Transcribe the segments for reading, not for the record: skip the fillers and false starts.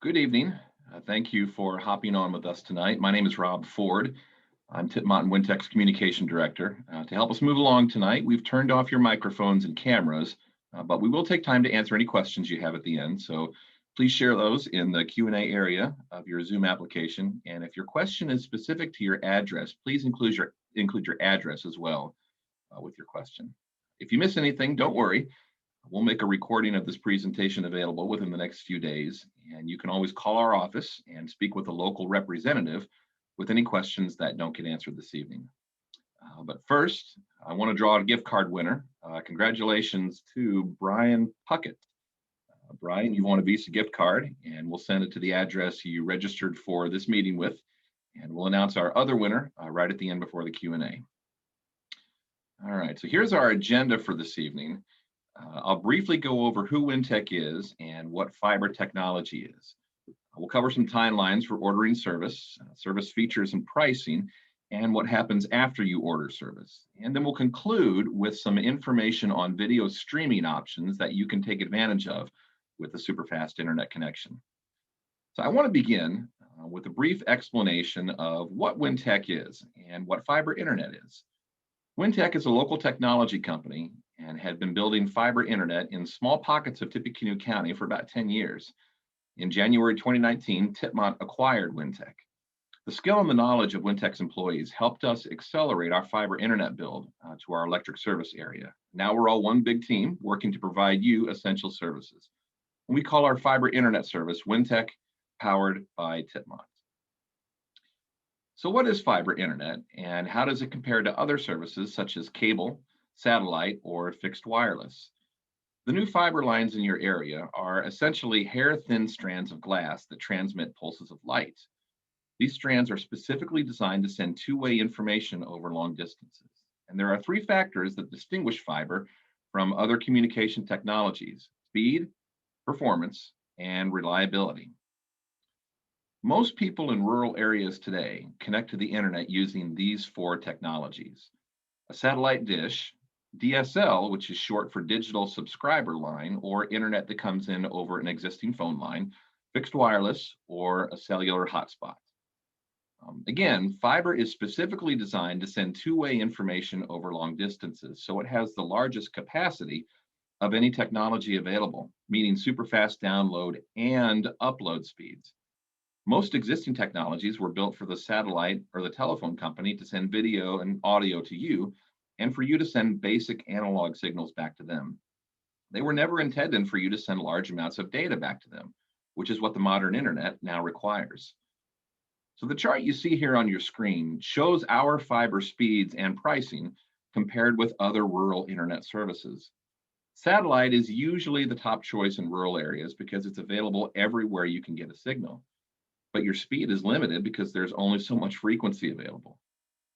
Good evening. Thank you for hopping on with us tonight. My name is Rob Ford. I'm Tipmont and Wintec's Communication Director. To help us move along tonight, we've turned off your microphones and cameras, but we will take time to answer any questions you have at the end. So please share those in the Q&A area of your Zoom application. And if your question is specific to your address, please include your address as well with your question. If you miss anything, don't worry. We'll make a recording of this presentation available within the next few days, and you can always call our office and speak with a local representative with any questions that don't get answered this evening. But first, I want to draw a gift card winner. Congratulations to Brian Puckett. Brian, you won a Visa gift card, and we'll send it to the address you registered for this meeting with, and we'll announce our other winner right at the end before the Q&A. All right, so here's our agenda for this evening. I'll briefly go over who Wintek is and what fiber technology is. We'll cover some timelines for ordering service, service features and pricing, and what happens after you order service. And then we'll conclude with some information on video streaming options that you can take advantage of with a super fast internet connection. So I want to begin with a brief explanation of what Wintek is and what fiber internet is. Wintek is a local technology company and had been building fiber internet in small pockets of Tippecanoe County for about 10 years. In January 2019, Tipmont acquired Wintek. The skill and the knowledge of Wintek's employees helped us accelerate our fiber internet build to our electric service area. Now we're all one big team working to provide you essential services. And we call our fiber internet service Wintek, powered by Tipmont. So what is fiber internet and how does it compare to other services such as cable, satellite, or fixed wireless? The new fiber lines in your area are essentially hair-thin strands of glass that transmit pulses of light. These strands are specifically designed to send two-way information over long distances. And there are three factors that distinguish fiber from other communication technologies: speed, performance, and reliability. Most people in rural areas today connect to the internet using these four technologies: a satellite dish, DSL, which is short for digital subscriber line, or internet that comes in over an existing phone line, fixed wireless, or a cellular hotspot. Again, fiber is specifically designed to send two-way information over long distances, so it has the largest capacity of any technology available, meaning super fast download and upload speeds. Most existing technologies were built for the satellite or the telephone company to send video and audio to you, and for you to send basic analog signals back to them. They were never intended for you to send large amounts of data back to them, which is what the modern internet now requires. So the chart you see here on your screen shows our fiber speeds and pricing compared with other rural internet services. Satellite is usually the top choice in rural areas because it's available everywhere you can get a signal. But your speed is limited because there's only so much frequency available.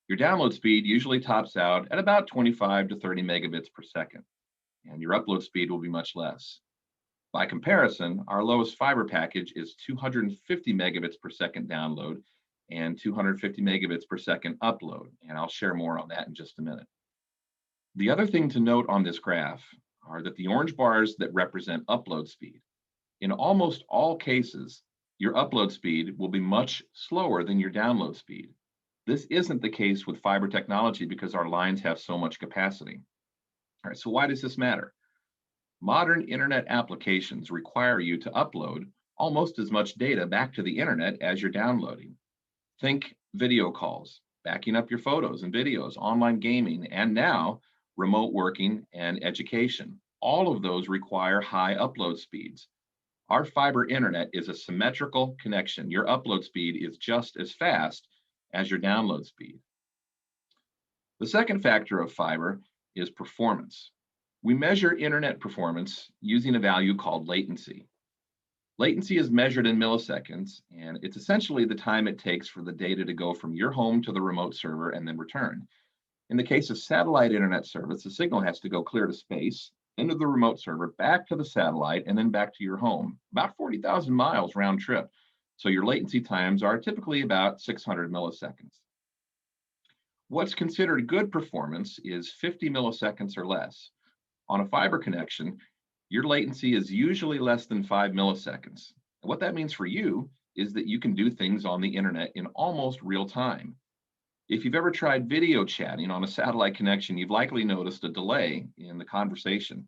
Your download speed usually tops out at about 25 to 30 megabits per second, and your upload speed will be much less. By comparison, our lowest fiber package is 250 megabits per second download and 250 megabits per second upload, and I'll share more on that in just a minute. The other thing to note on this graph are that the orange bars that represent upload speed. In almost all cases, your upload speed will be much slower than your download speed. This isn't the case with fiber technology because our lines have so much capacity. All right, so why does this matter? Modern internet applications require you to upload almost as much data back to the internet as you're downloading. Think video calls, backing up your photos and videos, online gaming, and now remote working and education. All of those require high upload speeds. Our fiber internet is a symmetrical connection. Your upload speed is just as fast as your download speed. The second factor of fiber is performance. We measure internet performance using a value called latency. Latency is measured in milliseconds, and it's essentially the time it takes for the data to go from your home to the remote server and then return. In the case of satellite internet service, the signal has to go clear to space, into the remote server, back to the satellite, and then back to your home, about 40,000 miles round trip. So your latency times are typically about 600 milliseconds. What's considered good performance is 50 milliseconds or less. On a fiber connection, your latency is usually less than 5 milliseconds. And what that means for you is that you can do things on the internet in almost real time. If you've ever tried video chatting on a satellite connection, you've likely noticed a delay in the conversation.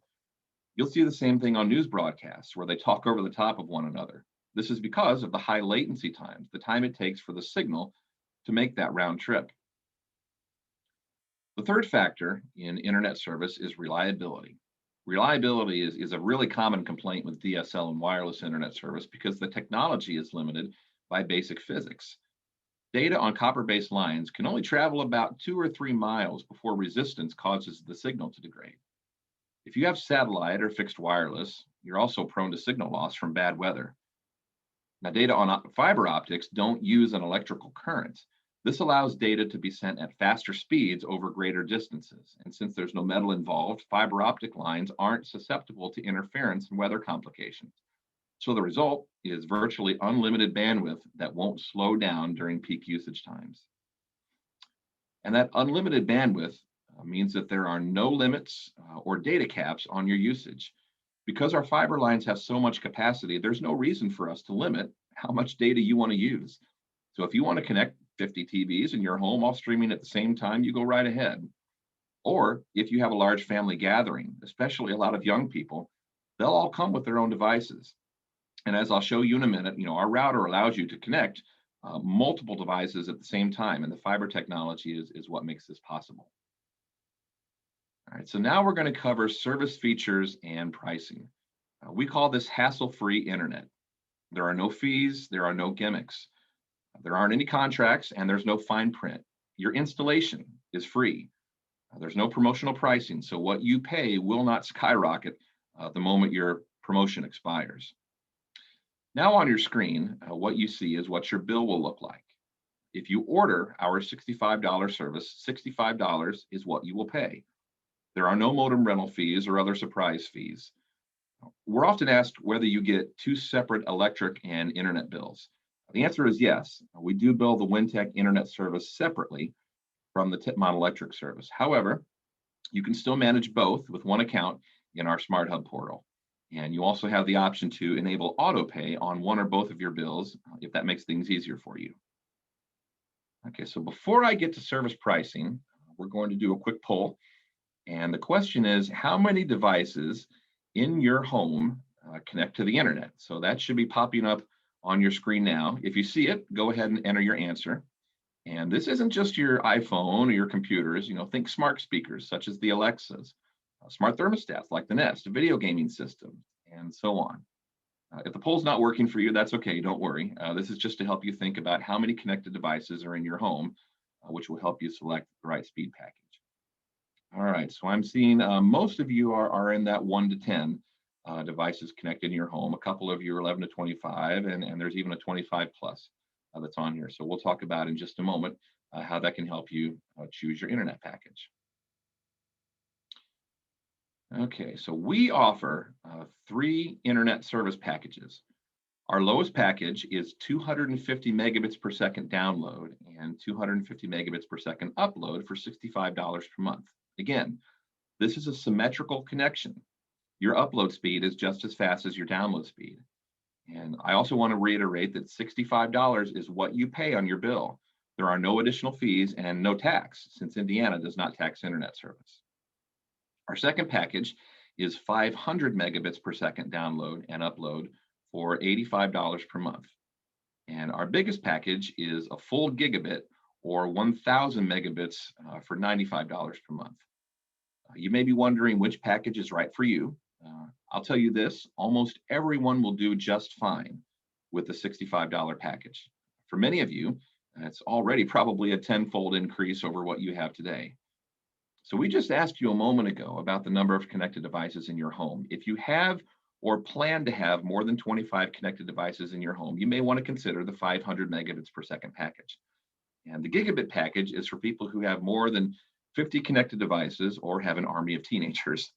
You'll see the same thing on news broadcasts where they talk over the top of one another. This is because of the high latency times, the time it takes for the signal to make that round trip. The third factor in internet service is reliability. Reliability is a really common complaint with DSL and wireless internet service because the technology is limited by basic physics. Data on copper-based lines can only travel about 2 or 3 miles before resistance causes the signal to degrade. If you have satellite or fixed wireless, you're also prone to signal loss from bad weather. Now, data on fiber optics don't use an electrical current. This allows data to be sent at faster speeds over greater distances. And since there's no metal involved, fiber optic lines aren't susceptible to interference and weather complications. So the result is virtually unlimited bandwidth that won't slow down during peak usage times. And that unlimited bandwidth means that there are no limits or data caps on your usage. Because our fiber lines have so much capacity, there's no reason for us to limit how much data you want to use. So if you want to connect 50 TVs in your home all streaming at the same time, you go right ahead. Or if you have a large family gathering, especially a lot of young people, they'll all come with their own devices. And as I'll show you in a minute, our router allows you to connect multiple devices at the same time, and the fiber technology is what makes this possible. All right, so now we're going to cover service features and pricing. We call this hassle-free internet. There are no fees, there are no gimmicks. There aren't any contracts, and there's no fine print. Your installation is free. There's no promotional pricing, so what you pay will not skyrocket the moment your promotion expires. Now on your screen, what you see is what your bill will look like. If you order our $65 service, $65 is what you will pay. There are no modem rental fees or other surprise fees. We're often asked whether you get two separate electric and internet bills. The answer is yes. We do bill the Wintec internet service separately from the Tipmont electric service. However, you can still manage both with one account in our Smart Hub portal. And you also have the option to enable auto pay on one or both of your bills if that makes things easier for you. Okay, so before I get to service pricing, we're going to do a quick poll. And the question is, how many devices in your home connect to the internet? So that should be popping up on your screen now. If you see it, go ahead and enter your answer. And this isn't just your iPhone or your computers. Think smart speakers such as the Alexas, smart thermostats like the Nest, a video gaming system, and so on. If the poll's not working for you, that's okay. Don't worry. This is just to help you think about how many connected devices are in your home, which will help you select the right speed package. All right, so I'm seeing most of you are in that 1 to 10 devices connected in your home. A couple of you are 11 to 25, and there's even a 25 plus that's on here. So we'll talk about in just a moment how that can help you choose your internet package. Okay, so we offer 3 internet service packages. Our lowest package is 250 megabits per second download and 250 megabits per second upload for $65 per month. Again, this is a symmetrical connection. Your upload speed is just as fast as your download speed. And I also want to reiterate that $65 is what you pay on your bill. There are no additional fees and no tax, since Indiana does not tax internet service. Our second package is 500 megabits per second download and upload for $85 per month. And our biggest package is a full gigabit or 1,000 megabits for $95 per month. You may be wondering which package is right for you. I'll tell you this, almost everyone will do just fine with the $65 package. For many of you, it's already probably a 10-fold increase over what you have today. So we just asked you a moment ago about the number of connected devices in your home. If you have or plan to have more than 25 connected devices in your home, you may want to consider the 500 megabits per second package. And the gigabit package is for people who have more than 50 connected devices or have an army of teenagers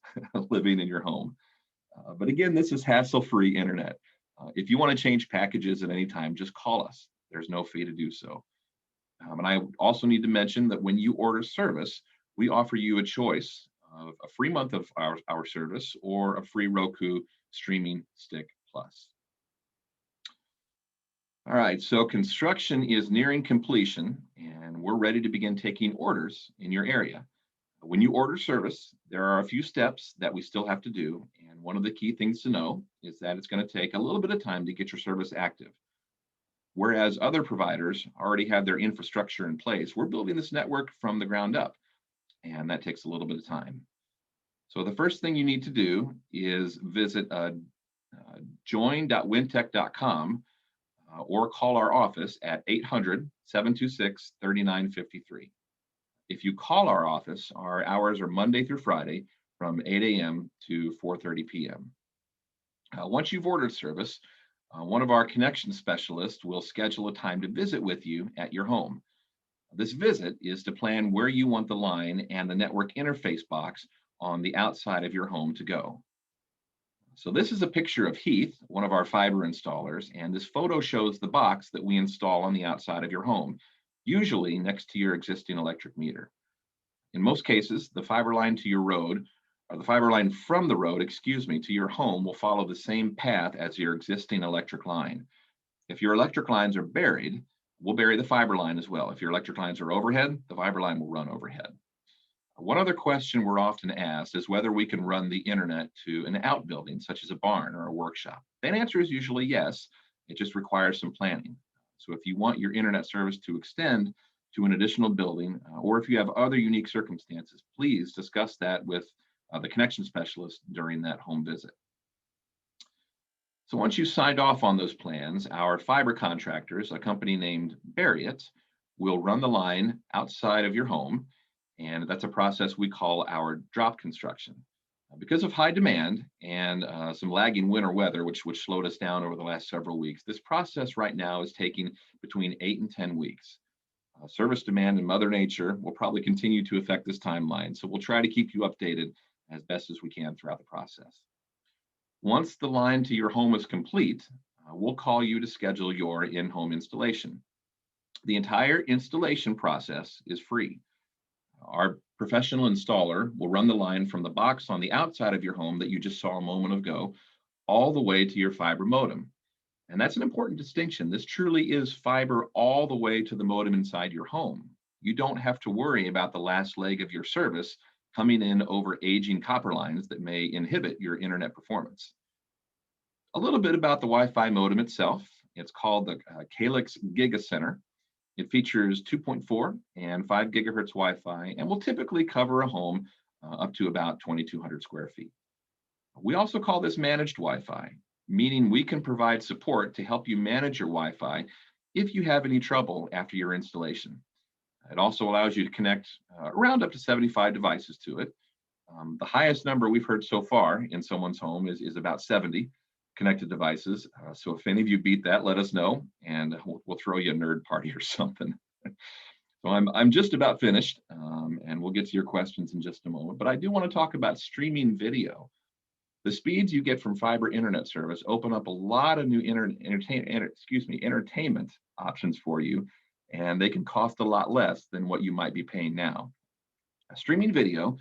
living in your home. But again, this is hassle-free internet. If you want to change packages at any time, just call us. There's no fee to do so. And I also need to mention that when you order service, we offer you a choice of a free month of our service or a free Roku streaming stick plus. All right, so construction is nearing completion and we're ready to begin taking orders in your area. When you order service, there are a few steps that we still have to do. And one of the key things to know is that it's going to take a little bit of time to get your service active. Whereas other providers already have their infrastructure in place, we're building this network from the ground up, and that takes a little bit of time. So the first thing you need to do is visit join.wintec.com or call our office at 800-726-3953. If you call our office, our hours are Monday through Friday from 8 a.m. to 4:30 p.m. Once you've ordered service, one of our connection specialists will schedule a time to visit with you at your home. This visit is to plan where you want the line and the network interface box on the outside of your home to go. So this is a picture of Heath, one of our fiber installers, and this photo shows the box that we install on the outside of your home, usually next to your existing electric meter. In most cases, the fiber line to your road, or the fiber line from the road, to your home will follow the same path as your existing electric line. If your electric lines are buried, we'll bury the fiber line as well. If your electric lines are overhead, the fiber line will run overhead. One other question we're often asked is whether we can run the internet to an outbuilding, such as a barn or a workshop. That answer is usually yes. It just requires some planning. So if you want your internet service to extend to an additional building, or if you have other unique circumstances, please discuss that with the connection specialist during that home visit. So once you signed off on those plans, our fiber contractors, a company named Bury It, will run the line outside of your home, and that's a process we call our drop construction. Because of high demand and some lagging winter weather, which slowed us down over the last several weeks, this process right now is taking between 8 and 10 weeks. Service demand and Mother Nature will probably continue to affect this timeline, so we'll try to keep you updated as best as we can throughout the process. Once the line to your home is complete, we'll call you to schedule your in-home installation. The entire installation process is free. Our professional installer will run the line from the box on the outside of your home that you just saw a moment ago, all the way to your fiber modem. And that's an important distinction. This truly is fiber all the way to the modem inside your home. You don't have to worry about the last leg of your service coming in over aging copper lines that may inhibit your internet performance. A little bit about the Wi-Fi modem itself. It's called the Calyx Giga Center. It features 2.4 and 5 gigahertz Wi-Fi and will typically cover a home up to about 2,200 square feet. We also call this managed Wi-Fi, meaning we can provide support to help you manage your Wi-Fi if you have any trouble after your installation. It also allows you to connect around up to 75 devices to it. The highest number we've heard so far in someone's home is about 70 connected devices. So if any of you beat that, let us know, and we'll throw you a nerd party or something. So I'm just about finished, and we'll get to your questions in just a moment. But I do want to talk about streaming video. The speeds you get from fiber internet service open up a lot of new entertainment options for you, and they can cost a lot less than what you might be paying now. Streaming video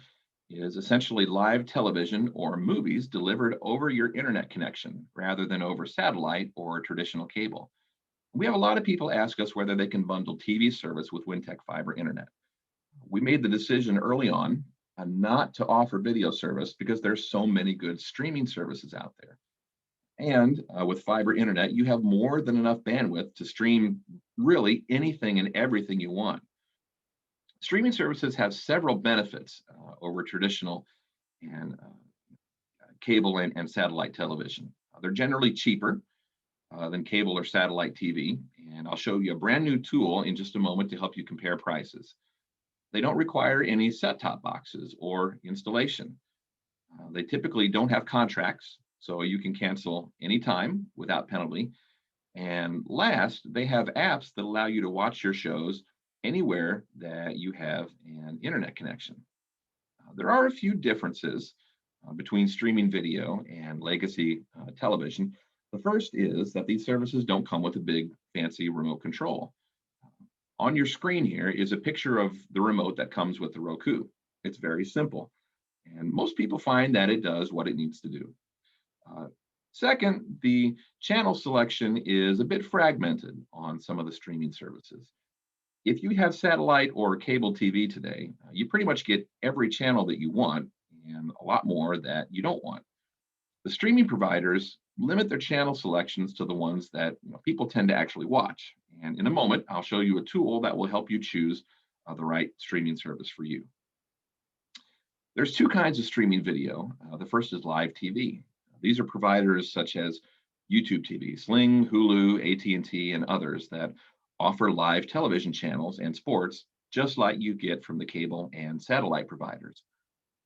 is essentially live television or movies delivered over your internet connection rather than over satellite or traditional cable. We have a lot of people ask us whether they can bundle TV service with Wintec fiber internet. We made the decision early on not to offer video service because there's so many good streaming services out there. And with fiber internet, you have more than enough bandwidth to stream really anything and everything you want. Streaming services have several benefits over traditional and cable and satellite television. They're generally cheaper than cable or satellite TV, and I'll show you a brand new tool in just a moment to help you compare prices. They don't require any set-top boxes or installation. They typically don't have contracts, so you can cancel anytime without penalty. And last, they have apps that allow you to watch your shows anywhere that you have an internet connection. There are a few differences between streaming video and legacy television. The first is that these services don't come with a big fancy remote control. On your screen here is a picture of the remote that comes with the Roku. It's very simple, and most people find that it does what it needs to do. Second, the channel selection is a bit fragmented on some of the streaming services. If you have satellite or cable TV today, you pretty much get every channel that you want and a lot more that you don't want. The streaming providers limit their channel selections to the ones that people tend to actually watch. And in a moment, I'll show you a tool that will help you choose the right streaming service for you. There's two kinds of streaming video. The first is live TV. These are providers such as YouTube TV, Sling, Hulu, AT&T, and others that offer live television channels and sports just like you get from the cable and satellite providers.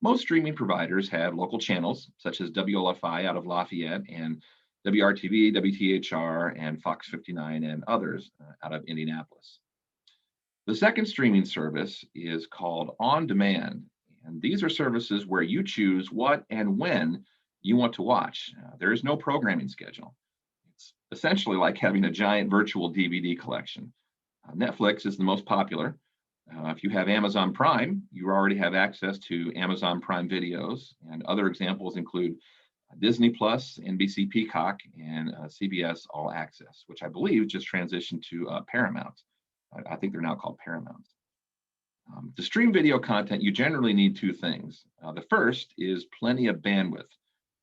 Most streaming providers have local channels such as WLFI out of Lafayette and WRTV, WTHR, and Fox 59 and others out of Indianapolis. The second streaming service is called On Demand, and these are services where you choose what and when you want to watch. There is no programming schedule. It's essentially like having a giant virtual DVD collection. Netflix is the most popular. If you have Amazon Prime, you already have access to Amazon Prime videos, and other examples include Disney Plus, NBC Peacock, and CBS All Access, which I believe just transitioned to Paramount. I think they're now called Paramount. To stream video content, you generally need two things. The first is plenty of bandwidth.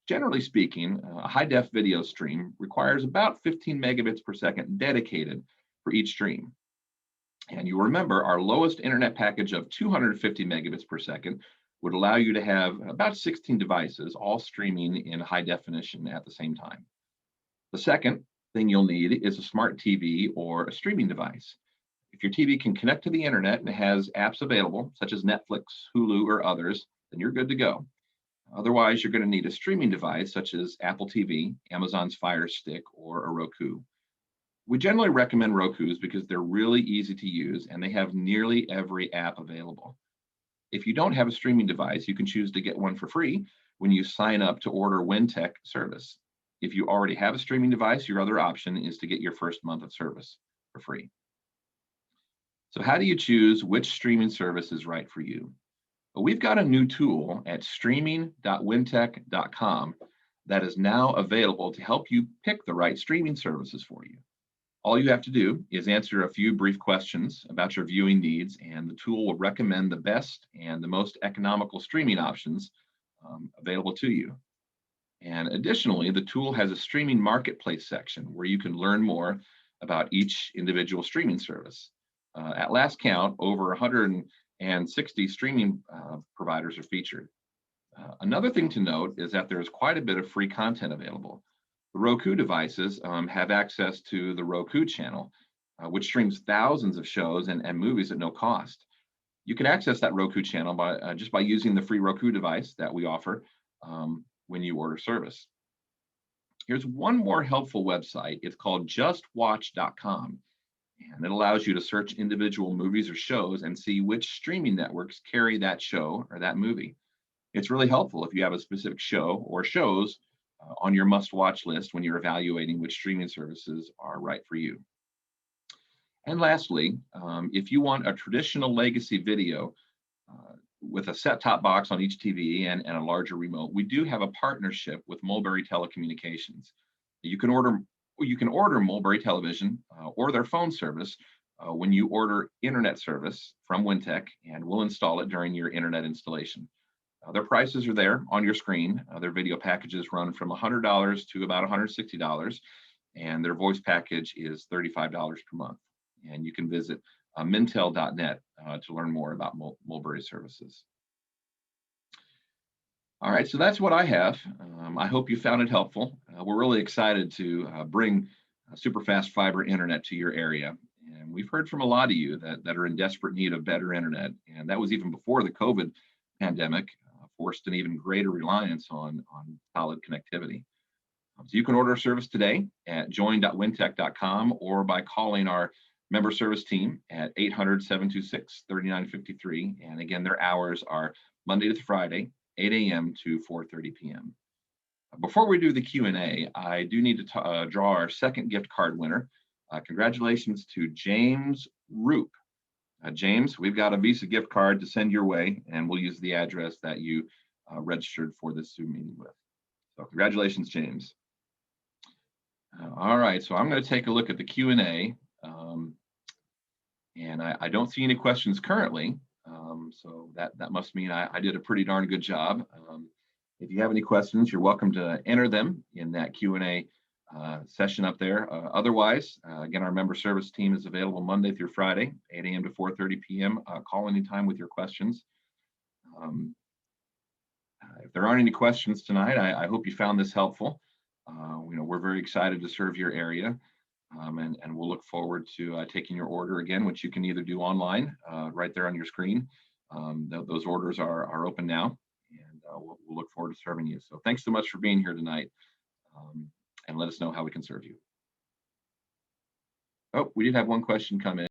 Generally speaking, a high-def video stream requires about 15 megabits per second dedicated for each stream. And you remember our lowest internet package of 250 megabits per second would allow you to have about 16 devices all streaming in high definition at the same time. The second thing you'll need is a smart TV or a streaming device. If your TV can connect to the internet and has apps available, such as Netflix, Hulu, or others, then you're good to go. Otherwise, you're going to need a streaming device such as Apple TV, Amazon's Fire Stick, or a Roku. We generally recommend Rokus because they're really easy to use and they have nearly every app available. If you don't have a streaming device, you can choose to get one for free when you sign up to order Wintec service. If you already have a streaming device, your other option is to get your first month of service for free. So how do you choose which streaming service is right for you? Well, we've got a new tool at streaming.wintec.com that is now available to help you pick the right streaming services for you. All you have to do is answer a few brief questions about your viewing needs, and the tool will recommend the best and the most economical streaming options available to you. And additionally, the tool has a streaming marketplace section where you can learn more about each individual streaming service. At last count, over 160 streaming providers are featured. Another thing to note is that there is quite a bit of free content available. The Roku devices have access to the Roku channel, which streams thousands of shows and movies at no cost. You can access that Roku channel by just by using the free Roku device that we offer when you order service. Here's one more helpful website. It's called justwatch.com. And it allows you to search individual movies or shows and see which streaming networks carry that show or that movie. It's really helpful if you have a specific show or shows on your must-watch list when you're evaluating which streaming services are right for you. And lastly, if you want a traditional legacy video with a set-top box on each TV and a larger remote, we do have a partnership with Mulberry Telecommunications. You can order Mulberry Television or their phone service when you order internet service from Wintec, and we'll install it during your internet installation. Their prices are there on your screen. Their video packages run from $100 to about $160, and their voice package is $35 per month. And you can visit mintel.net to learn more about Mulberry services. All right, so that's what I have. I hope you found it helpful. We're really excited to bring super fast fiber internet to your area. And we've heard from a lot of you that are in desperate need of better internet. And that was even before the COVID pandemic forced an even greater reliance on solid connectivity. So you can order a service today at join.wintec.com or by calling our member service team at 800-726-3953. And again, their hours are Monday to Friday, 8 a.m. to 4:30 p.m. Before we do the Q&A, I do need to draw our second gift card winner. Congratulations to James Roop. James, we've got a Visa gift card to send your way, and we'll use the address that you registered for this Zoom meeting with. So congratulations, James. All right, so I'm going to take a look at the Q&A, and I don't see any questions currently, so that must mean I did a pretty darn good job. If you have any questions, you're welcome to enter them in that Q&A session up there. Otherwise, again, our member service team is available Monday through Friday, 8 a.m. to 4:30 p.m. Call anytime with your questions. If there aren't any questions tonight, I hope you found this helpful. We're very excited to serve your area, and we'll look forward to taking your order again, which you can either do online right there on your screen. Those orders are open now, and we'll look forward to serving you. So thanks so much for being here tonight, and let us know how we can serve you. Oh, we did have one question come in.